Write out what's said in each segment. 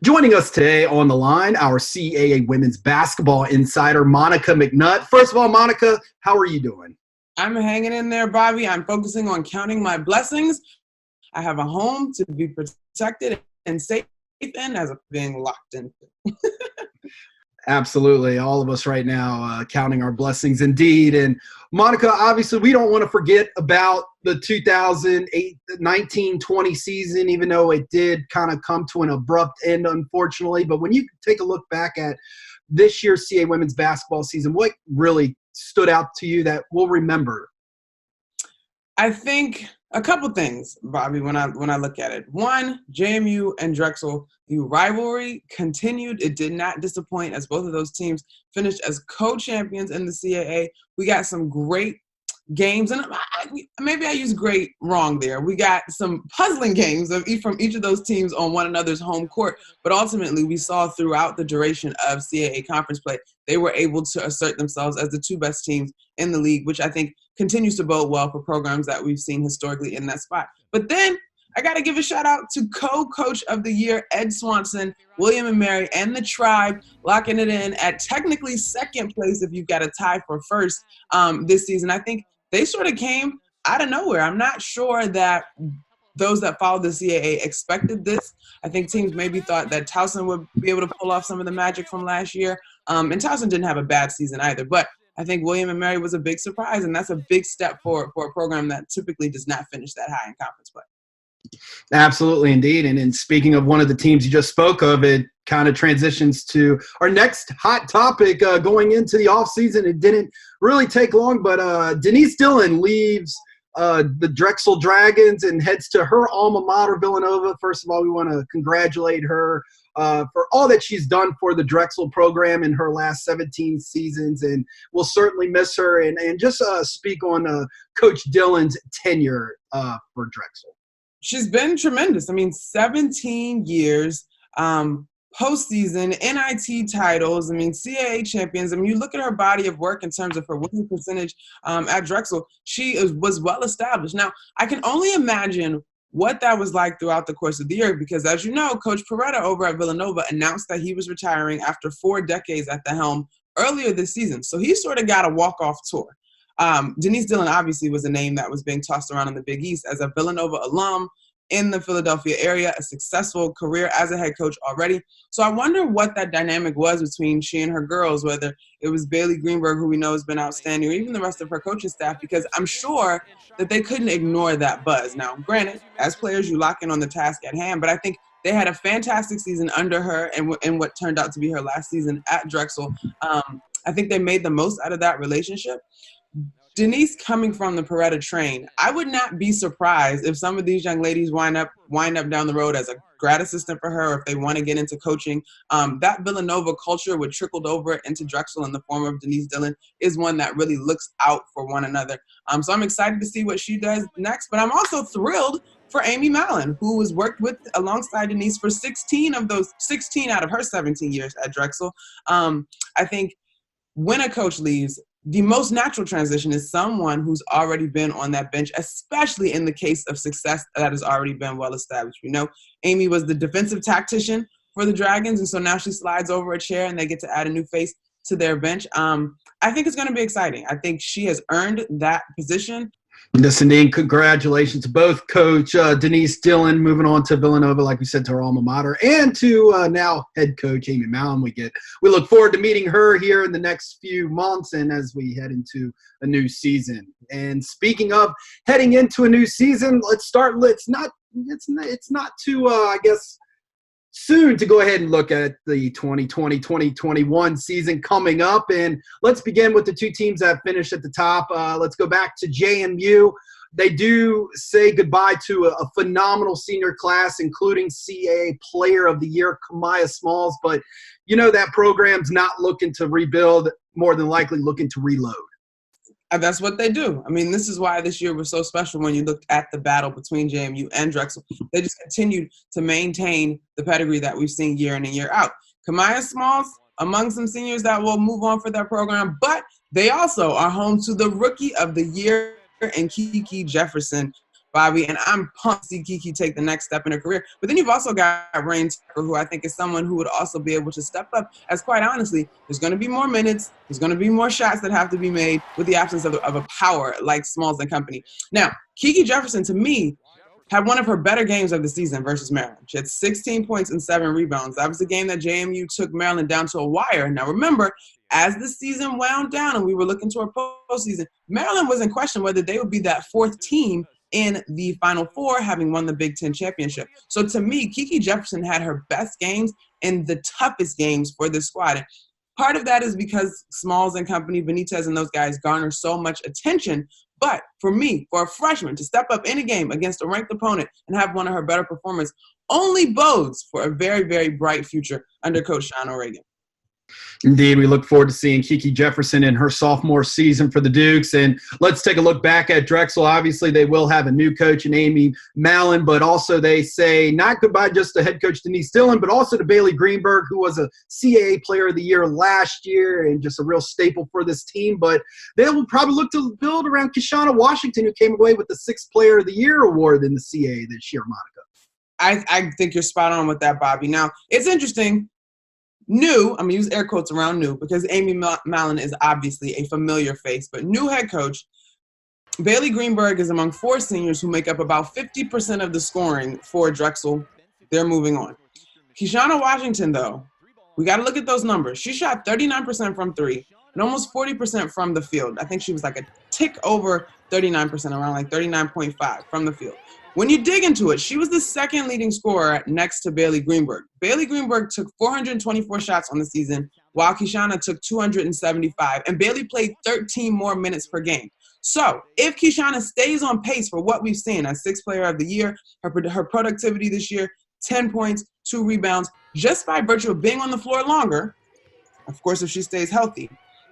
Joining us today on the line, our CAA women's basketball insider, Monica McNutt. First of all, Monica, how are you doing? I'm hanging in there, Bobby. I'm focusing on counting my blessings. I have a home to be protected and safe in as I'm being locked into. Absolutely. All of us right now counting our blessings indeed. And Monica, obviously, we don't want to forget about the 2019-20 season, even though it did kind of come to an abrupt end, unfortunately. But when you take a look back at this year's CAA women's basketball season, what really stood out to you that we'll remember? I think a couple things, Bobby, when I look at it. One, JMU and Drexel, the rivalry continued. It did not disappoint as both of those teams finished as co-champions in the CAA. We got some great games, and maybe I used great wrong there. We got some puzzling games from each of those teams on one another's home court, but ultimately we saw throughout the duration of CAA conference play, they were able to assert themselves as the two best teams in the league, which I think continues to bode well for programs that we've seen historically in that spot. But then I got to give a shout out to co-coach of the year, Ed Swanson, William & Mary, and the Tribe locking it in at technically second place if you've got a tie for first this season. I think they sort of came out of nowhere. I'm not sure that those that followed the CAA expected this. I think teams maybe thought that Towson would be able to pull off some of the magic from last year. And Towson didn't have a bad season either. But I think William & Mary was a big surprise, and that's a big step for a program that typically does not finish that high in conference play. Absolutely, indeed. And speaking of one of the teams you just spoke of, it kind of transitions to our next hot topic going into the offseason. It didn't really take long, but Denise Dillon leaves the Drexel Dragons and heads to her alma mater, Villanova. First of all, we want to congratulate her for all that she's done for the Drexel program in her last 17 seasons, and we'll certainly miss her. And just speak on Coach Dillon's tenure for Drexel. She's been tremendous. I mean, 17 years, postseason, NIT titles, I mean, CAA champions. I mean, you look at her body of work in terms of her winning percentage at Drexel, she was well established. Now, I can only imagine what that was like throughout the course of the year because, as you know, Coach Peretta over at Villanova announced that he was retiring after 4 decades at the helm earlier this season. So he sort of got a walk-off tour. Denise Dillon obviously was a name that was being tossed around in the Big East as a Villanova alum in the Philadelphia area, a successful career as a head coach already. So I wonder what that dynamic was between she and her girls, whether it was Bailey Greenberg, who we know has been outstanding, or even the rest of her coaching staff, because I'm sure that they couldn't ignore that buzz. Now, granted, as players, you lock in on the task at hand, but I think they had a fantastic season under her and what turned out to be her last season at Drexel. I think they made the most out of that relationship. Denise coming from the Peretta train, I would not be surprised if some of these young ladies wind up down the road as a grad assistant for her, or if they want to get into coaching. That Villanova culture would trickled over into Drexel in the form of Denise Dillon is one that really looks out for one another. So I'm excited to see what she does next, but I'm also thrilled for Amy Mallon, who was worked with alongside Denise for 16 out of her 17 years at Drexel. I think when a coach leaves, the most natural transition is someone who's already been on that bench, especially in the case of success that has already been well established. You know, Amy was the defensive tactician for the Dragons, and so now she slides over a chair and they get to add a new face to their bench. I think it's going to be exciting. I think she has earned that position. Yes, indeed. Congratulations to both Coach Denise Dillon moving on to Villanova, like we said, to her alma mater, and to now head coach Amy Mallon. We look forward to meeting her here in the next few months and as we head into a new season. And speaking of heading into a new season, let's start. It's not too I guess soon to go ahead and look at the 2020-2021 season coming up. And let's begin with the two teams that finished at the top. Let's go back to JMU. They do say goodbye to a phenomenal senior class, including CAA Player of the Year, Kamaya Smalls. But, you know, that program's not looking to rebuild, more than likely looking to reload. That's what they do. I mean, this is why this year was so special when you looked at the battle between JMU and Drexel. They just continued to maintain the pedigree that we've seen year in and year out. Kamaya Smalls, among some seniors that will move on for their program, but they also are home to the Rookie of the Year and Kiki Jefferson. Bobby, and I'm pumped to see Kiki take the next step in her career. But then you've also got Rain Tucker, who I think is someone who would also be able to step up, as quite honestly, there's going to be more minutes, there's going to be more shots that have to be made with the absence of a power like Smalls and company. Now, Kiki Jefferson, to me, had one of her better games of the season versus Maryland. She had 16 points and 7 rebounds. That was the game that JMU took Maryland down to a wire. Now, remember, as the season wound down and we were looking toward postseason, Maryland was in question whether they would be that fourth team in the Final Four, having won the Big Ten championship. So to me, Kiki Jefferson had her best games and the toughest games for this squad. And part of that is because Smalls and company, Benitez and those guys garner so much attention. But for me, for a freshman to step up in a game against a ranked opponent and have one of her better performances only bodes for a very, very bright future under Coach Sean O'Regan. Indeed, we look forward to seeing Kiki Jefferson in her sophomore season for the Dukes. And let's take a look back at Drexel. Obviously, they will have a new coach in Amy Mallon, but also they say not goodbye just to head coach Denise Dillon, but also to Bailey Greenberg, who was a CAA Player of the Year last year and just a real staple for this team. But they will probably look to build around Kishana Washington, who came away with the 6th Player of the Year award in the CAA this year, Monica. I think you're spot on with that, Bobby. Now, it's interesting. New, I'm going to use air quotes around new because Amy Mallon is obviously a familiar face, but new head coach, Bailey Greenberg is among 4 seniors who make up about 50% of the scoring for Drexel. They're moving on. Kishana Washington, though, we got to look at those numbers. She shot 39% from 3 and almost 40% from the field. I think she was like a tick over 39%, around like 39.5 from the field. When you dig into it, she was the 2nd leading scorer next to Bailey Greenberg. Bailey Greenberg took 424 shots on the season, while Kishana took 275, and Bailey played 13 more minutes per game. So if Kishana stays on pace for what we've seen as 6th Player of the Year, her productivity this year, 10 points, 2 rebounds, just by virtue of being on the floor longer, of course, if she stays healthy,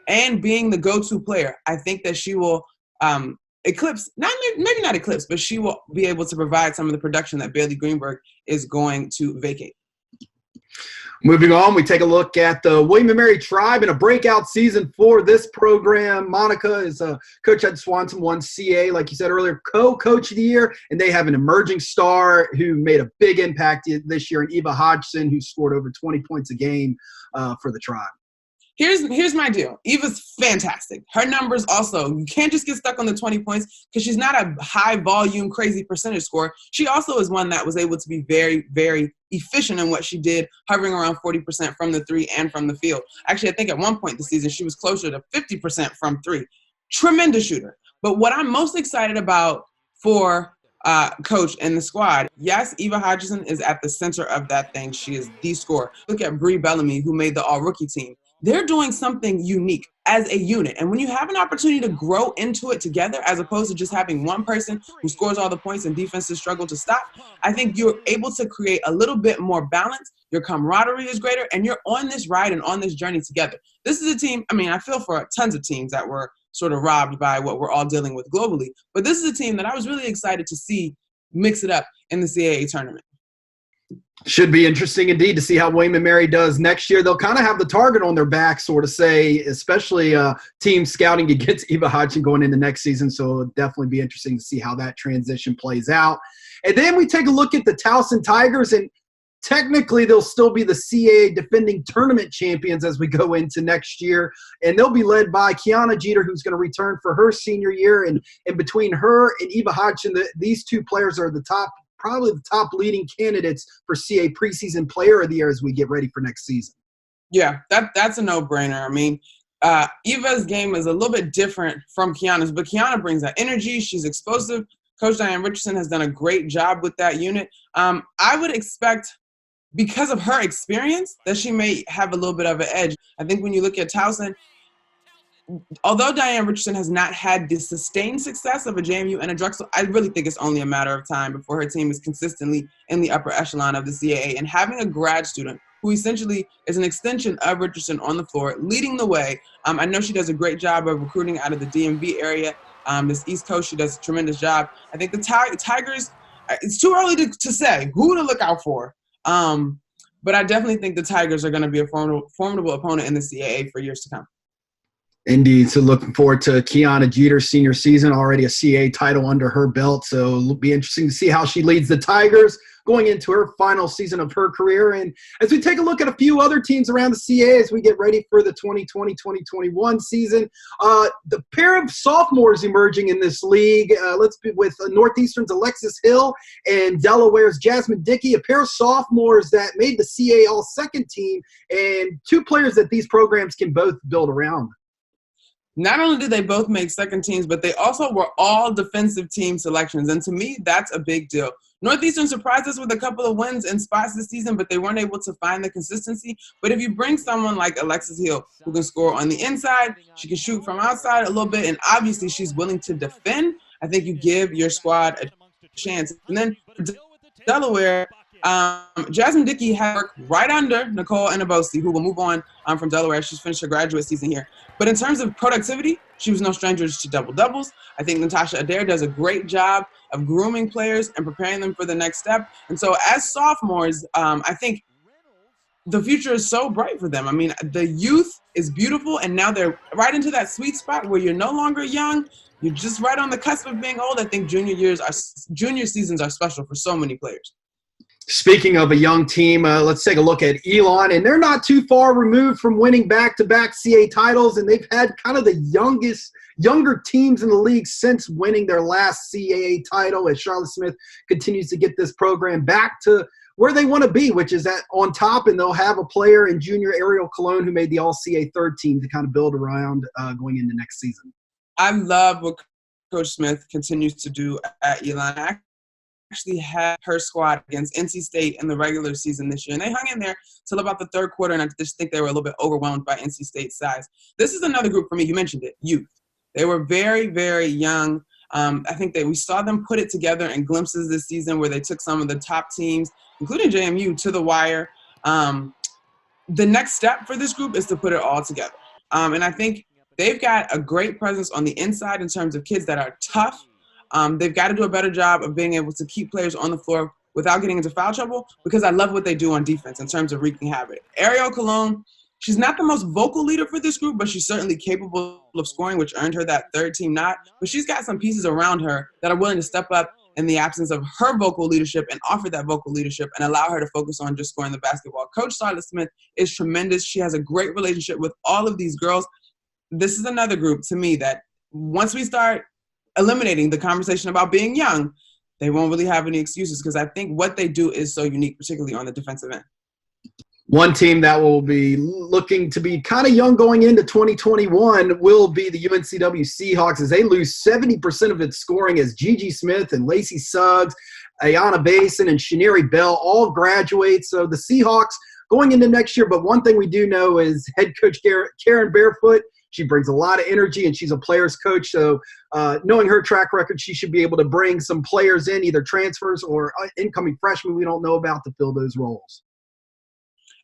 and being the go-to player, I think that she will eclipse, maybe not eclipse, but she will be able to provide some of the production that Bailey Greenberg is going to vacate. Moving on, we take a look at the William & Mary Tribe in a breakout season for this program. Monica is a coach at Swanson, won CA, like you said earlier, co-coach of the year, and they have an emerging star who made a big impact this year in Eva Hodgson, who scored over 20 points a game for the Tribe. Here's my deal. Eva's fantastic. Her numbers also, you can't just get stuck on the 20 points because she's not a high volume, crazy percentage scorer. She also is one that was able to be very, very efficient in what she did, hovering around 40% from the 3 and from the field. Actually, I think at one point this season, she was closer to 50% from 3. Tremendous shooter. But what I'm most excited about for coach and the squad, yes, Eva Hodgson is at the center of that thing. She is the scorer. Look at Bree Bellamy, who made the all-rookie team. They're doing something unique as a unit. And when you have an opportunity to grow into it together, as opposed to just having one person who scores all the points and defenses struggle to stop, I think you're able to create a little bit more balance. Your camaraderie is greater, and you're on this ride and on this journey together. This is a team, I feel for tons of teams that were sort of robbed by what we're all dealing with globally. But this is a team that I was really excited to see mix it up in the CAA tournament. Should be interesting indeed to see how William & Mary does next year. They'll kind of have the target on their back, sort of say, especially team scouting against Eva Hodgson going into next season. So it'll definitely be interesting to see how that transition plays out. And then we take a look at the Towson Tigers, and technically they'll still be the CAA defending tournament champions as we go into next year. And they'll be led by Kiana Jeter, who's going to return for her senior year. And between her and Eva Hodgson, these 2 players are probably the top leading candidates for CA preseason player of the year as we get ready for next season. Yeah, that's a no-brainer. Eva's game is a little bit different from Kiana's, but Kiana brings that energy. She's explosive. Coach Diane Richardson has done a great job with that unit. I would expect, because of her experience, that she may have a little bit of an edge. I think when you look at Towson, although Diane Richardson has not had the sustained success of a JMU and a Drexel, I really think it's only a matter of time before her team is consistently in the upper echelon of the CAA. And having a grad student who essentially is an extension of Richardson on the floor, leading the way. I know she does a great job of recruiting out of the DMV area. This East Coast, she does a tremendous job. I think the Tigers, it's too early to say who to look out for. But I definitely think the Tigers are going to be a formidable opponent in the CAA for years to come. Indeed. So looking forward to Kiana Jeter's senior season, already a CAA title under her belt. So it'll be interesting to see how she leads the Tigers going into her final season of her career. And as we take a look at a few other teams around the CAA as we get ready for the 2020-2021 season, the pair of sophomores emerging in this league, let's be with Northeastern's Alexis Hill and Delaware's Jasmine Dickey, a pair of sophomores that made the CAA All-Second team, and two players that these programs can both build around. Not only did they both make second teams, but they also were all defensive team selections. And to me, that's a big deal. Northeastern surprised us with a couple of wins in spots this season, but they weren't able to find the consistency. But if you bring someone like Alexis Hill, who can score on the inside, she can shoot from outside a little bit, and obviously she's willing to defend, I think you give your squad a chance. And then for Delaware, Jasmine Dickey had worked right under Nicole Anabosi, who will move on from Delaware. She's finished her graduate season here. But in terms of productivity, she was no stranger to double-doubles. I think Natasha Adair does a great job of grooming players and preparing them for the next step. And so as sophomores, I think the future is so bright for them. I mean, the youth is beautiful, and now they're right into that sweet spot where you're no longer young. You're just right on the cusp of being old. I think junior seasons are special for so many players. Speaking of a young team, let's take a look at Elon, and they're not too far removed from winning back-to-back CAA titles, and they've had kind of the younger teams in the league since winning their last CAA title, as Charlotte Smith continues to get this program back to where they want to be, which is on top, and they'll have a player in junior Ariel Colon who made the All-CAA third team to kind of build around going into next season. I love what Coach Smith continues to do at Elon. Actually had her squad against NC State in the regular season this year, and they hung in there till about the third quarter, and I just think they were a little bit overwhelmed by NC State's size. This is another group for me. You mentioned it, youth. They were very, very young. I think that we saw them put it together in glimpses this season where they took some of the top teams, including JMU, to the wire. The next step for this group is to put it all together, and I think they've got a great presence on the inside in terms of kids that are tough. They've got to do a better job of being able to keep players on the floor without getting into foul trouble, because I love what they do on defense in terms of wreaking havoc. Ariel Colon, she's not the most vocal leader for this group, but she's certainly capable of scoring, which earned her that third team nod. But she's got some pieces around her that are willing to step up in the absence of her vocal leadership and offer that vocal leadership and allow her to focus on just scoring the basketball. Coach Charlotte Smith is tremendous. She has a great relationship with all of these girls. This is another group to me that once we start eliminating the conversation about being young, they won't really have any excuses, because I think what they do is so unique, particularly on the defensive end. One team that will be looking to be kind of young going into 2021 will be the Uncw Seahawks, as they lose 70% of its scoring as Gigi Smith and Lacey Suggs, Ayana Basin, and Shaneri Bell all graduate. So the Seahawks going into next year, but one thing we do know is head coach Karen Barefoot, she brings a lot of energy, and she's a player's coach. So knowing her track record, she should be able to bring some players in, either transfers or incoming freshmen we don't know about, to fill those roles.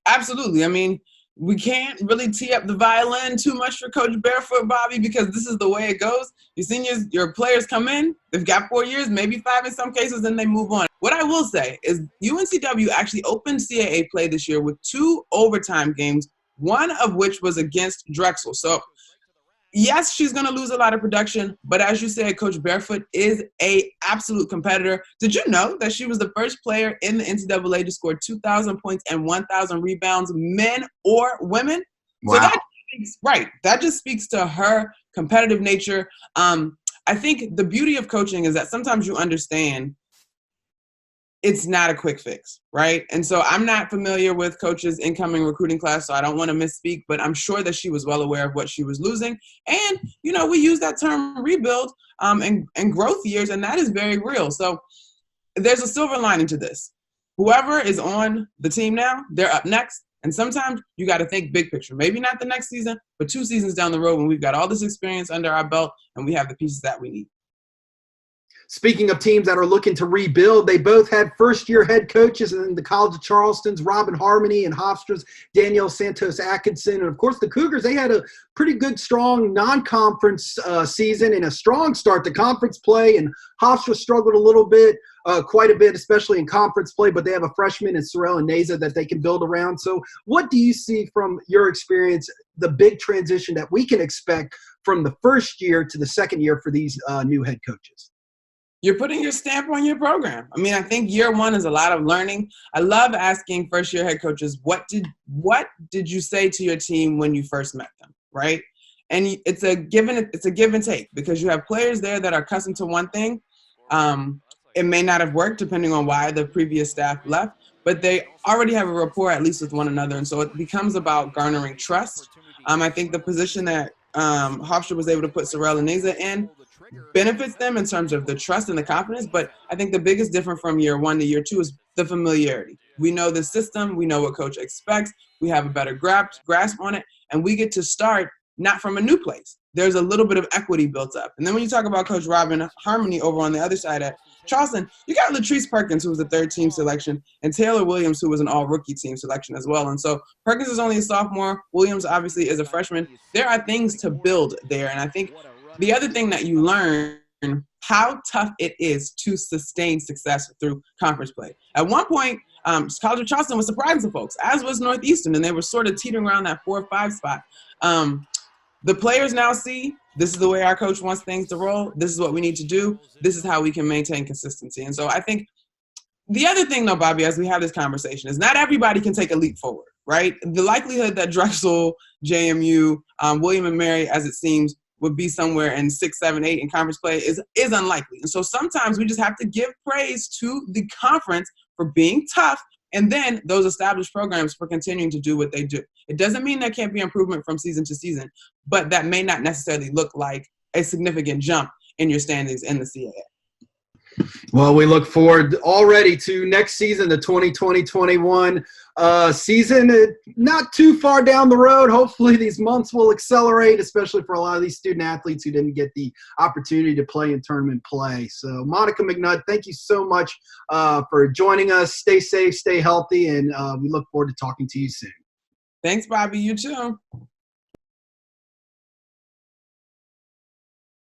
Absolutely. I mean, we can't really tee up the violin too much for Coach Barefoot, Bobby, because this is the way it goes. Your seniors, your players come in, they've got 4 years, maybe 5 in some cases, then they move on. What I will say is UNCW actually opened CAA play this year with 2 overtime games, one of which was against Drexel. So, yes, she's going to lose a lot of production, but as you said, Coach Barefoot is an absolute competitor. Did you know that she was the first player in the NCAA to score 2,000 points and 1,000 rebounds, men or women? Wow. So that just speaks to her competitive nature. I think the beauty of coaching is that sometimes you understand it's not a quick fix, right? And so I'm not familiar with Coach's incoming recruiting class, so I don't want to misspeak, but I'm sure that she was well aware of what she was losing. And, you know, we use that term rebuild and growth years, and that is very real. So there's a silver lining to this. Whoever is on the team now, they're up next. And sometimes you got to think big picture. Maybe not the next season, but 2 seasons down the road when we've got all this experience under our belt and we have the pieces that we need. Speaking of teams that are looking to rebuild, they both had first-year head coaches in the College of Charleston's Robin Harmony and Hofstra's Danielle Santos Atkinson. And, of course, the Cougars, they had a pretty good, strong non-conference season and a strong start to conference play, and Hofstra struggled a little bit. quite a bit, especially in conference play, but they have a freshman in Sorrell and Neza that they can build around. So what do you see from your experience, the big transition that we can expect from the first year to the second year for these new head coaches? You're putting your stamp on your program. I mean, I think year one is a lot of learning. I love asking first-year head coaches, what did you say to your team when you first met them, right? And it's a give and take, because you have players there that are accustomed to one thing. It may not have worked depending on why the previous staff left, but they already have a rapport at least with one another, and so it becomes about garnering trust. I think the position that Hofstra was able to put Sorrell and Neza in benefits them in terms of the trust and the confidence, but I think the biggest difference from year one to year two is the familiarity. We know the system, we know what coach expects, we have a better grasp on it, and we get to start not from a new place. There's a little bit of equity built up. And then when you talk about Coach Robin Harmony over on the other side at Charleston, you got Latrice Perkins, who was a third-team selection, and Taylor Williams, who was an all-rookie team selection as well. And so Perkins is only a sophomore. Williams obviously is a freshman. There are things to build there, and I think the other thing that you learn, how tough it is to sustain success through conference play. At one point, College of Charleston was surprising some folks, as was Northeastern, and they were sort of teetering around that 4 or 5 spot. The players now see this is the way our coach wants things to roll. This is what we need to do. This is how we can maintain consistency. And so I think the other thing, though, Bobby, as we have this conversation, is not everybody can take a leap forward, right? The likelihood that Drexel, JMU, William and Mary, as it seems, would be somewhere in 6, 7, 8 in conference play is unlikely. And so sometimes we just have to give praise to the conference for being tough, and then those established programs for continuing to do what they do. It doesn't mean there can't be improvement from season to season, but that may not necessarily look like a significant jump in your standings in the CAA. Well, we look forward already to next season, the 2020-21 season. Not too far down the road. Hopefully these months will accelerate, especially for a lot of these student athletes who didn't get the opportunity to play in tournament play. So, Monica McNutt, thank you so much for joining us. Stay safe, stay healthy, and we look forward to talking to you soon. Thanks, Bobby. You too.